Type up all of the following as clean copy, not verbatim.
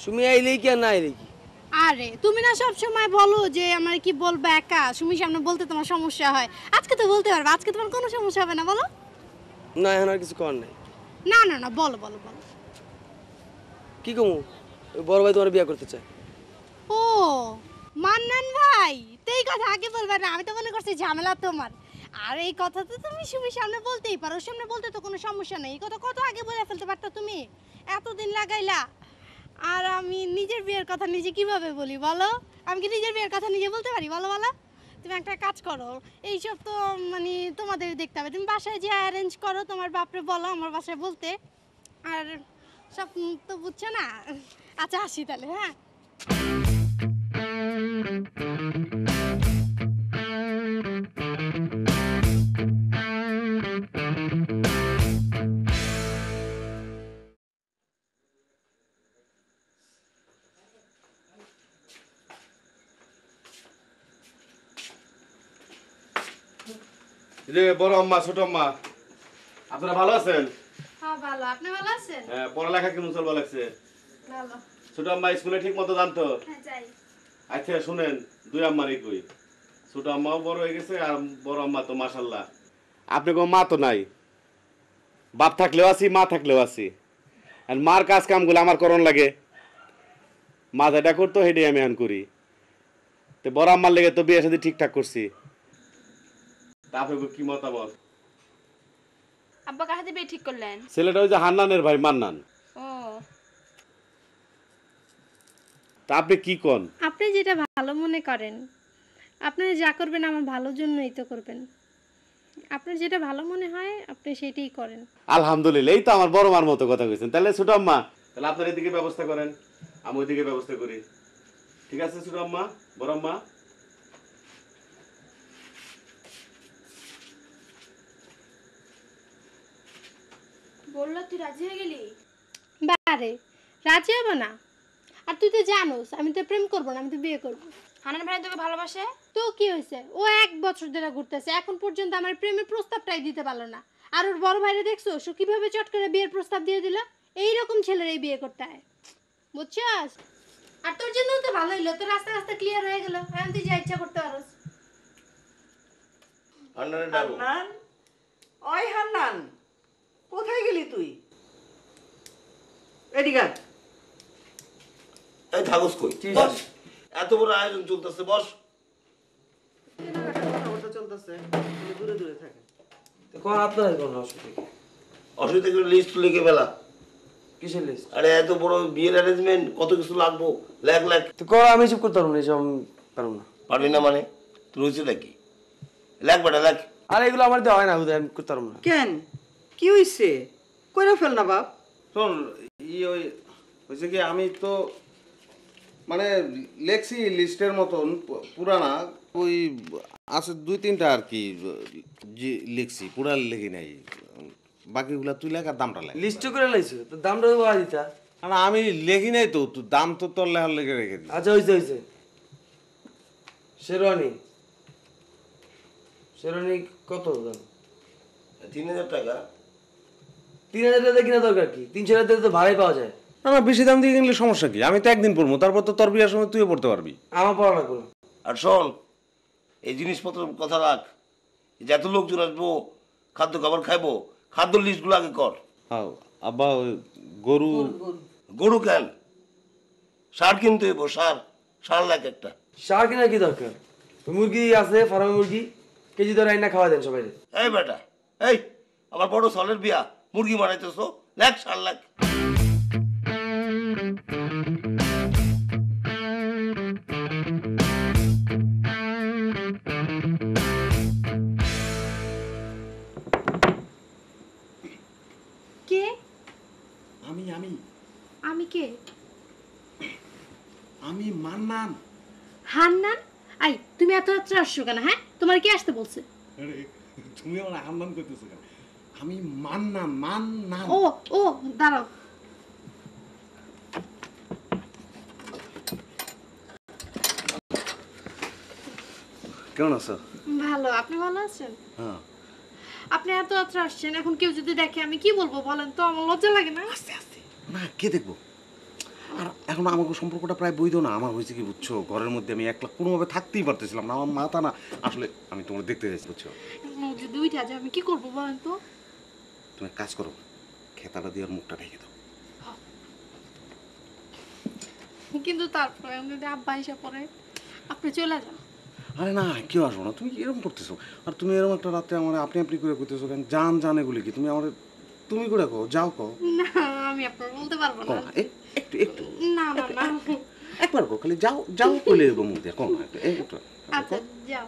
সুমি আইলেই কি আর না আইলেই কি? আরে তুমি না সব সময় বলো যে আমার কি বলবো একা, সুমির সামনে বলতে তোমার সমস্যা হয়। আজকে তো বলতে পারবে, আজকে তোমার কোনো সমস্যা হবে না, বলো। না এখন আর কিছু করার নাই। না না না, বলো বলো বলো। কি কমু? ওই বড় ভাই তোমার বিয়ে করতে চায়। ও মান্নান ভাই, তো এই কথা আগে বলবে না, আমি তো মনে করছি ঝামেলা তোমার। আর এই কথা তো তুমি সুমির সামনে বলতেই পারো, ওর সামনে বলতে তো কোনো সমস্যা নেই। এই কথা কত আগে বলে ফেলতে পারতো তুমি, এতদিন লাগাইলা। আর আমি নিজের বিয়ের কথা নিজে কিভাবে বলি বলো? আমি কি নিজের বিয়ের কথা নিজে বলতে পারি বলো বলো? তুমি একটা কাজ করো, এইসব তো মানে তোমাদের দেখতে হবে। তুমি বাসায় যে অ্যারেঞ্জ করো, তোমার বাপরে বলো আমার বাসায় বলতে। আর সব তো বুঝছো না। আচ্ছা আসি তাহলে, হ্যাঁ। যে বড় আম্মা ছোট আম্মা আপনারা ভালো আছেন? হ্যাঁ ভালো, আপনি ভালো আছেন? হ্যাঁ, পড়ালেখা কেমন চলবা লাগছে? ভালো। ছোট আম্মা স্কুলে ঠিক মতো জানতো? হ্যাঁ যাই। আচ্ছা শুনেন, দুই আম্মারই কই, ছোট আম্মাও বড় হয়ে গেছে আর বড় আম্মা তো মাশাল্লাহ। আপনি কোনো মা তো নাই, বাপ থাকলেও আছি মা থাকলেও আছি। আর মার কাজ কামগুলো আমার করণ লাগে, মা যেটা করতো সেটাই আমি এখন করি। তো বড় আম্মার লেগে তো বিয়ে সাথে ঠিকঠাক করছি। তা আপনার কি মতামত? আব্বা কার হাতে বিয়ে ঠিক করলেন? ছেলেটা ওই যে হান্নানের ভাই মান্নান। ও তা আপনি কি কোন? আপনি যেটা ভালো মনে করেন, আপনারা যা করবেন আমার ভালোর জন্যই তো করবেন। আপনার যেটা ভালো মনে হয় আপনি সেটাই করেন। আলহামদুলিল্লাহ, এই তো আমার বড় মার মতো কথা কইছেন। তাহলে ছোট আম্মা, তাহলে আপনার এদিকে ব্যবস্থা করেন, আমি ওইদিকে ব্যবস্থা করি। ঠিক আছে ছোট আম্মা, বড় আম্মা? বললো তুই রাজি হয়ে গেলি? বারে রাজি হবো না? আর তুই তো জানোস আমি তো প্রেম করবো না, আমি তো বিয়ে করবো। হানান ভাই তোকে ভালোবাসে? তো কি হয়েছে, ও 1 বছর ধরে ঘুরতেছে, এখন পর্যন্ত আমার প্রেমের প্রস্তাবটাই দিতে পারলো না। আর ওর বড় ভাইরে দেখছো সে কিভাবে চট করে বিয়ের প্রস্তাব দিয়ে দিল। এইরকম ছেলের এই বিয়ে করতে হয়, বুঝছস? আর তোর জন্য তো ভালো হইলো, তোর রাস্তা রাস্তা ক্লিয়ার হয়ে গেল, এখন তুই যা ইচ্ছা করতে পারোস। হান্নান, ওই হান্নান, কোথায় গেলি তুই? এদিকে আয়। এই থাকস কই? বস, এত বড় আয়োজন চলতেছে, বস। কথাবার্তা চলতেছে, তুমি দূরে দূরে থাকে। তো কোন আপনারাই কোন অসুবিধা? অসুবিধা করে লিস্ট লিখে ফেলা। কিসের লিস্ট? আরে এত বড় বিয়ের অ্যারেঞ্জমেন্ট, কত কিছু লাগবো, লেখ লেখ। তো কর, আমি চুপ করতে পারবো না, এসব আমি পারবো না। পারবি না মানে? তুই রয়েছে নাকি? লেখ বেটা লেখ। আর এগুলো আমার দিয়ে হয় না, হুদয় আমি করতে পারবো না। কেন, কি হইছে? কইরা ফেল না বাপ। শোন, ওই হয়েছে কি, আমি তো মানে লেখছি লিস্টের মতন পুরানা, ওই আছে 2-3টা আর কি লিখছি, পুরা লিখি নাই। বাকিগুলা তুই লেখ আর দামটা লেখ। লিস্ট করে লাইছো, তো দামটা তো বাড়া দিতা। না আমি লেখি নাই তো, তুই দাম তো তোর লেখার লেগে রেখে দিই। আচ্ছা হয়েছে হয়েছে। শেরওয়ানি, শেরওয়ানি কত দাম? 3000 টাকা। 3000 টাকা কিনা দরকার কি? 300 টাকা তো ভাড়াই পাওয়া যায়। না বেশি দাম দিয়ে কিনলে সমস্যা কি? আমি তো একদিন পড়বো, তারপর তো তোর বিয়ার সময় তুইও পড়তে পারবি। আমার পড়া লাগবে না। আর শোন, এই জিনিসপত্র কথা রাখ, যত লোকজন আসবো, খাদ্য খাবার খাইবো, খাদ্য লিস্টগুলো আগে কর। হ্যাঁ আব্বা, ওই গরু গরু কেন, সার কিনতে হইব, সার লাখ একটা। সার কেনার কি দরকার? মুরগি আছে, ফার্মে মুরগি, কেজি ধরে আইনা খাওয়া দেন সবাই। এই বেটা, এই আমার বড় সলের বিয়া, মুরগি মারাইতেছো, লাখ সার লাখ। কে? আমি আমি আমি কে? আমি মান্নান। হান্নান? আই তুমি এত রাত্রে আসছো কেন? হ্যাঁ, তোমার কি আসতে বলছে? তুমি আমার হান্নান করতেছো কেন? আমি মান্নান, মান্নান। ও ও দাঁড়াও। কেমন আছো? ভালো, আপনি ভালো আছেন? হ্যাঁ। আপনি এত রাত্রে আসছেন, এখন কেউ যদি দেখে আমি কি বলবো বলেন তো? আমার লজ্জা লাগে না? আস্তে আস্তে, না কে দেখবো? আর এখন আমাকে সম্পর্কটা প্রায় বৈধ না। আমার হয়েছে কি বুঝছো, ঘরের মধ্যে আমি একলা কোনোভাবে থাকতেই পারতেছিলাম না, আমার মাথা না আসলে। আমি তোমার দেখতে যাচ্ছি বুঝছো। যদি উঠে যায় আমি কি করবো বলেন তো? তুমি এক কাজ করো, খেতাটা দিয়ে ওর মুখটা ঢেকে দাও। কিন্তু তারপরে আমি যদি আব্বা এসে পড়ে, আপনি চলে যান। আরে না, কেউ আসবো না, তুমি এরকম করতেছো। আর তুমি এরকম একটা রাতে আমার আপনি আপনি করে করতেছো কেন? জান এগুলি কি? তুমি আমার তুমি করে কো, যাও কো। না আমি আপনার বলতে পারবো না। একটু একটু না না না একবার কো, খালি যাও যাও কইলে দেবো মুখ দিয়ে, কম একটু। আচ্ছা যাও।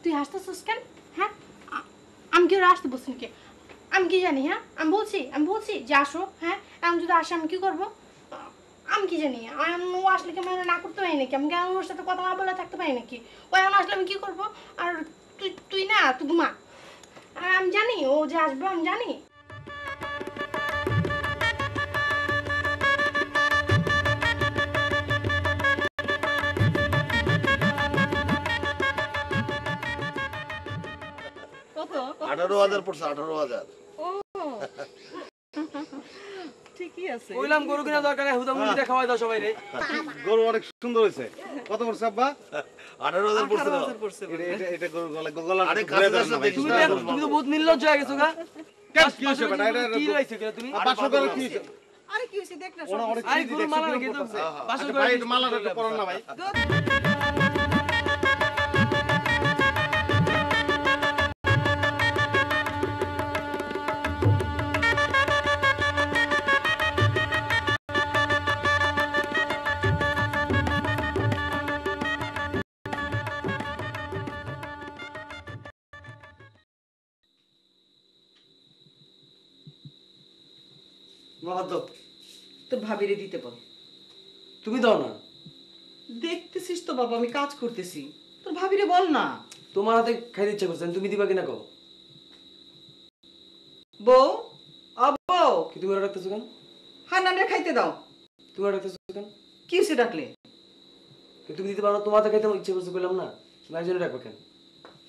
তুই হাসতেছিস কেন? হ্যাঁ আমি কি ওরা আসতে বলছি নাকি? আমি কি জানি? হ্যাঁ আমি বলছি যে আসো। হ্যাঁ আমি যদি আসে আমি কি করবো? আমি কি জানি? ও আসলে কি আমি না করতে পারি নাকি? আমি কেন ওর সাথে কথা না বলে থাকতে পারি নাকি? ও এখন আসলে আমি কি করবো? আর তুই না, তুই ঘুমা। আমি জানি ও যে আসবে, আমি জানি। কত? 18,000 পড়ছে, 18,000। ঠিকই আছে। কইলাম গরু কিনা দরকার নাই, হুদা মুড়িটা খাওয়াই দাও সবাই রে। গরু অনেক সুন্দর হয়েছে। কত পড়ছে আব্বা? 18,000 পড়ছে না? 18,000 পড়ছে। এটা গরু গলা। আরে কাছে যাস না, দেখিস না। তুমি তো বহুত নির্লজ্জ হয়ে গেছো গা। কি হইছে বেটা? এটা কি লাইছো কিনা তুমি? 500 করে কি হইছে? আরে কি হইছে দেখ না। ওনা অনেক আরে চিজি গরু দেখছি মালা কিরকম রেখে দাও। করতেছে। 500 আচ্ছা করে ভাই, মালাটা একটু পরান না ভাই। মহাদ্দ তোর ভাবিরে দিতে বল। তুমি দাও না। দেখতেছিস তো বাবা আমি কাজ করতেছি, তোর ভাবিরে বল না। তোমার হাতে খাইতে ইচ্ছা করছে, তুমি দিবা কিনা কও? বউ বউ কি তুমি ওরা রাখতেছো কেন? হান্নানের খাইতে দাও। তুমি ওরা রাখতেছো কেন? কি হইছে ডাকলে? কি তুমি দিতে পারো না? তোমার হাতে খাইতে ইচ্ছা করছে কইলাম না, তুমি একজনে রাখবে কেন?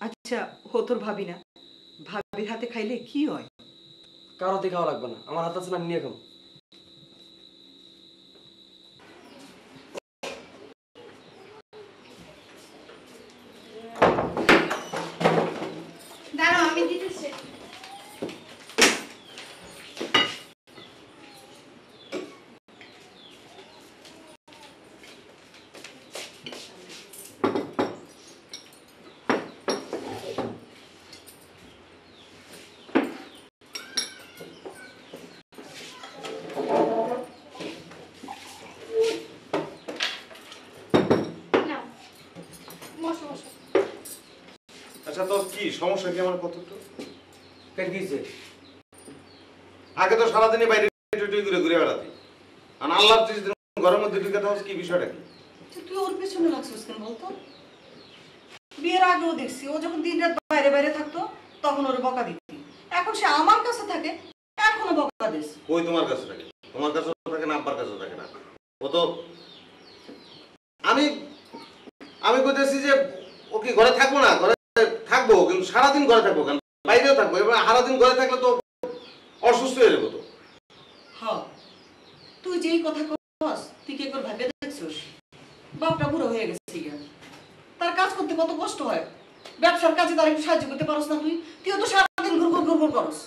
আচ্ছা ও তোর ভাবি না, ভাবির হাতে খাইলে কি হয়? কারো হাতে খাওয়া লাগবে না, আমার হাত আছে না, আমি নিয়ে খাবো। দাঁড়াও আমি দিতেছি। নাও, বসো বসো। আচ্ছা তোর কি সমস্যা কি আমার কত? কেন কি হইছে? আগে তো সারাদিনই বাইরে টুই ঘুরে ঘুরে বেড়াতি, আর আল্লাহর তুই ঘরের মধ্যে ঢুকে থাকস, কি বিষয়টা কি? তুই ওর পেছনে লাগছিস কেন বলতো? বিয়ের আগেও দেখছি ও যখন দিন রাত বাইরে বাইরে থাকতো তখন ওর বকা দিতি, এখন সে আমার কাছে থাকে এখনো বকা দিস। ওই তোমার কাছে থাকে, তোমার কাছে থাকে না, আব্বার কাছে থাকে না। ও তো আমি কইতেছি যে ও কি ঘরে থাকবো না, ঘরে থাকবো কিন্তু সারাদিন ঘরে থাকবো কেন, বাইরেও থাকবো। এবার সারাদিন ঘরে থাকলে তো অসুস্থ হয়ে যাবো তো। হ্যাঁ তুই যেই কথা কস তুই কি একবার ভাবে দেখছিস? বাপটা বুড়ো হয়ে গেছে, তার কাজ করতে কত কষ্ট হয়। ব্যবসার কাজে তার একটু সাহায্য করতে পারস না? তুইও তো সারাদিন ঘুরঘুর ঘুরঘুর করস।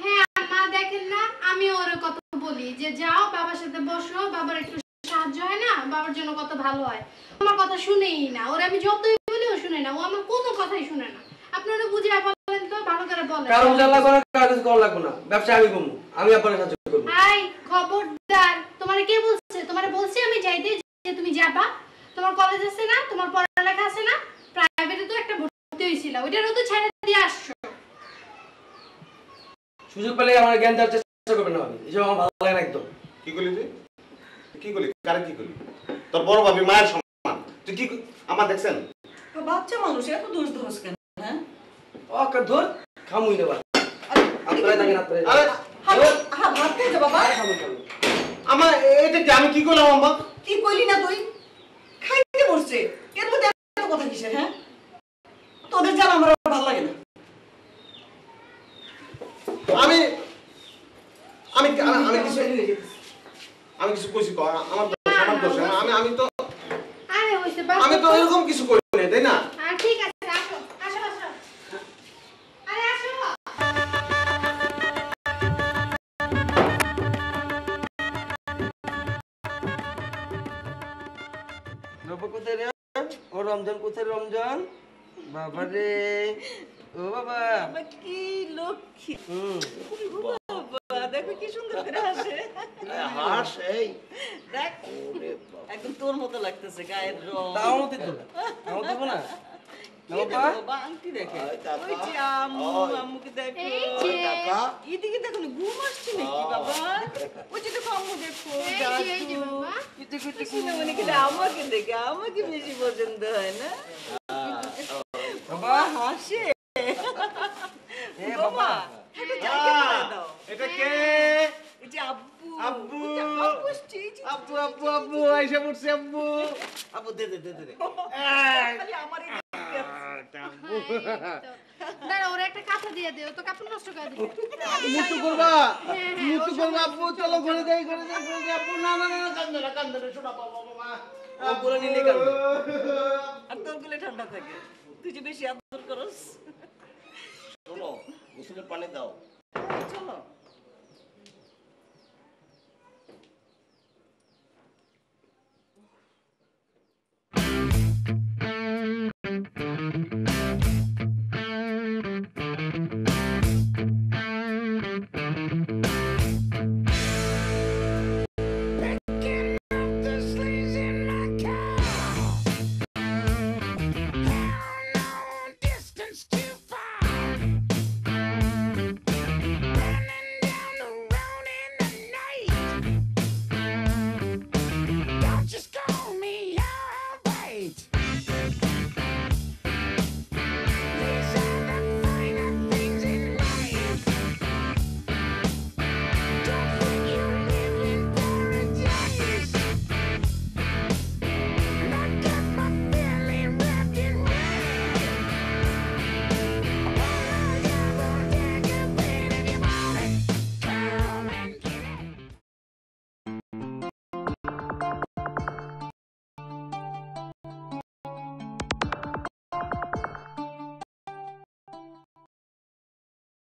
হ্যাঁ মা দেখেন না, আমি ওর কত বলি যে যাও বাবার সাথে বসো, বাবার একটু সাহায্য হয় না, বাবার জন্য কত ভালো হয়। আমার কথা শুনেই না, ওর আমি যতই বলিও শুনে না, ও আমার কোনো কথাই শুনে না। আপনারা বুঝে বলেন তো, ভালো করে বলেন। কারণ জ্বালা করে কাজ করা লাগবে না, ব্যবসা আমি করবো, আমি আপনার সাহায্য করবো। হাই খবরদার, তোমারে কে বলছে? তোমারে বলছি আমি যাইতে যে তুমি যাবা? তোমার কলেজ আছে না, তোমার পড়ালেখা আছে না, প্রাইভেটে তো একটা ভর্তি হইছিল, ওইটারও তো ছেড়ে দিয়ে আসছো। সুযোগ পেলে আমার জ্ঞান দেওয়ার চেষ্টা করবেন না, আমি এসব আমার ভালো লাগে না একদম। কি করলি তুই? কি করলি? কারে কি করলি? তোর বড় ভাবি মায়ের সমান, তুই কি আমার দেখছেন? বাচ্চা মানুষ এত দোষ ধরস কেন? হ্যাঁ ওকে ধর খামুই না, আপনারা দেখেন আপনারা। আরে ভাত খেয়েছে বাবা? আমার এটা কি আমি কি করলাম আম্মা? কি কইলি না তুই? খাইতে বসছে, এর মধ্যে এত কথা কিসের? হ্যাঁ, তোদের জানা আমার ভালো লাগে না। আমি আমি আমি কিছু আমি কিছু কইছি আমার দোষ আমি তো আরে হইছে বাস। আমি তো এরকম কিছু করি না, তাই না? আর ঠিক আছে, আসো আসো আসো। আরে আসো। নব কোথায় রে? ও রমজান কোথায় রমজান? বাবা রে, ও বাবা। বাবা কি লক্ষ্মী, হুম। বাবা দেখো কি সুন্দর করে হাসে। হাস এই দেখ একদম তোর মতো লাগতেছে গায়ের রং। তাও মতে তো, তাও দেবো না। বাবা আংটি দেখে, ওই যে আম্মুকে দেখো, এই যে এদিকে দেখো না, ঘুম আসছে নাকি বাবা? ওই যে দেখো আম্মু দেখো, এই যে বাবা। শুনে মনে করে আমাকে দেখে আমাকে বেশি পছন্দ হয় না বাবা? হাসে এ বাবা, বাবা। একটা জায়গা করে দাও। এটা কে? এই যে আব্বু, আব্বু। ওই যে আব্বু আসছে, এই যে আব্বু আব্বু আব্বু আইসা পড়ছে আব্বু। আব্বু দে। খালি আমারই দেখতে আছে। দাঁড়া, ওরা একটা কাঁথা দিয়ে দে, ও তো কাপড় নষ্ট করে দিবে। মুতু করবা? মুতু করবা আব্বু? চলো ঘরে যাই আব্বু। না কান্দে না শোনা বাবা। ও করে নিলে কাঁদবে। আর তোর গুলো ঠান্ডা থাকে, তুই যে বেশি আদর করস। শোনো গোসলের পানি দাও। চলো